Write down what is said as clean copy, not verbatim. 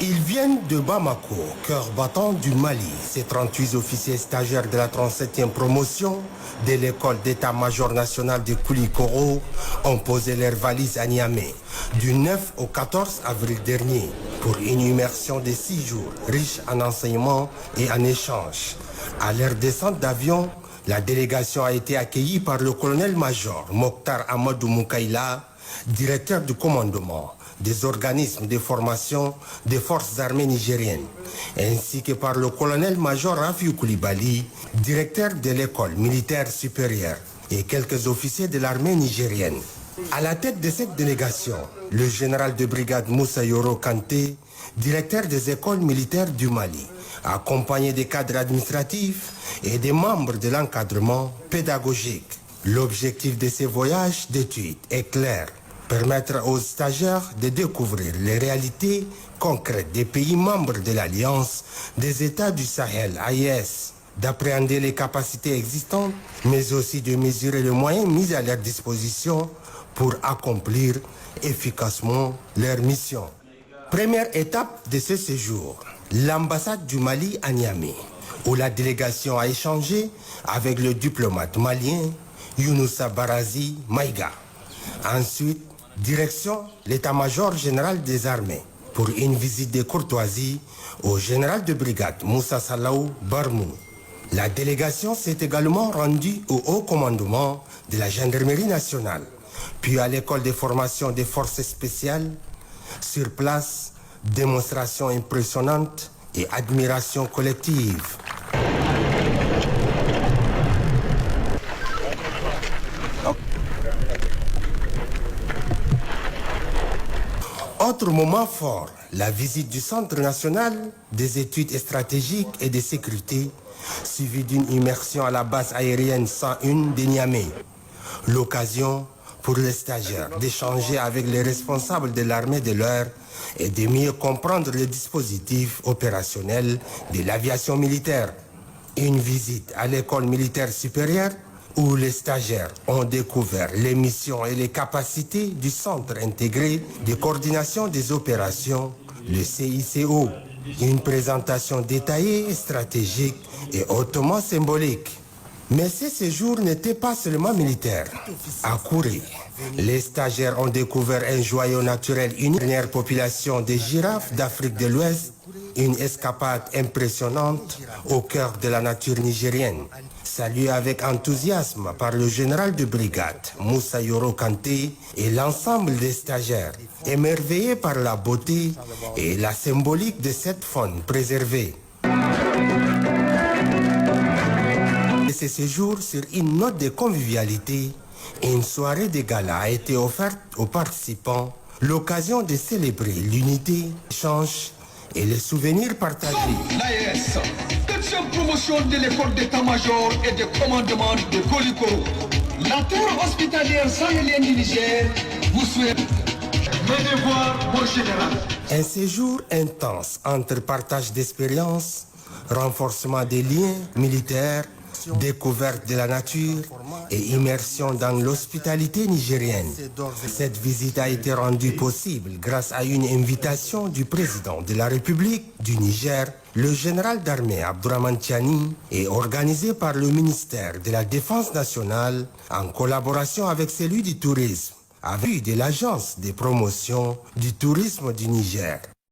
Ils viennent de Bamako, cœur battant du Mali. Ces 38 officiers stagiaires de la 37e promotion de l'école d'état-major national de Koulikoro ont posé leurs valises à Niamey du 9 au 14 avril dernier pour une immersion de 6 jours riche en enseignements et en échanges. À leur descente d'avion, la délégation a été accueillie par le colonel-major Mokhtar Amadou Moukaïla, directeur du commandement des organismes de formation des forces armées nigériennes, ainsi que par le colonel-major Rafiou Koulibaly, directeur de l'école militaire supérieure, et quelques officiers de l'armée nigérienne. À la tête de cette délégation, le général de brigade Moussa Yoro Kanté, directeur des écoles militaires du Mali, accompagné des cadres administratifs et des membres de l'encadrement pédagogique. L'objectif de ces voyages d'études est clair: permettre aux stagiaires de découvrir les réalités concrètes des pays membres de l'Alliance des États du Sahel, AES, d'appréhender les capacités existantes, mais aussi de mesurer les moyens mis à leur disposition pour accomplir efficacement leur mission. Première étape de ce séjour, l'ambassade du Mali à Niamey, où la délégation a échangé avec le diplomate malien Younoussa Barazi Maïga. Ensuite, direction l'état-major général des armées pour une visite de courtoisie au général de brigade Moussa Salaou Barmou. La délégation s'est également rendue au haut commandement de la gendarmerie nationale, puis à l'école de formation des forces spéciales. Sur place, démonstration impressionnante et admiration collective. Autre moment fort, la visite du Centre national des études stratégiques et de sécurité, suivie d'une immersion à la base aérienne 101 de Niamey. L'occasion pour les stagiaires d'échanger avec les responsables de l'armée de l'air et de mieux comprendre les dispositifs opérationnels de l'aviation militaire. Une visite à l'école militaire supérieure où les stagiaires ont découvert les missions et les capacités du Centre intégré de coordination des opérations, le CICO. Une présentation détaillée, stratégique et hautement symbolique. Mais ce séjour n'était pas seulement militaire. À Kouré, les stagiaires ont découvert un joyau naturel, une dernière population de girafes d'Afrique de l'Ouest, une escapade impressionnante au cœur de la nature nigérienne. Salué avec enthousiasme par le général de brigade Moussa Yoro Kanté et l'ensemble des stagiaires, émerveillés par la beauté et la symbolique de cette faune préservée. Ce séjour sur une note de convivialité, une soirée de gala a été offerte aux participants, l'occasion de célébrer l'unité, l'échange et les souvenirs partagés. L'AES, deuxième promotion de l'école d'état-major et de commandement de Koulikoro. La tour hospitalière sahélienne du Niger vous souhaite mes devoirs, mon général. Un séjour intense entre partage d'expériences, renforcement des liens militaires, découverte de la nature et immersion dans l'hospitalité nigérienne. Cette visite a été rendue possible grâce à une invitation du président de la République du Niger, le général d'armée Abdourahmane Tiani, et organisée par le ministère de la Défense nationale en collaboration avec celui du tourisme, avec de l'agence de promotion du tourisme du Niger.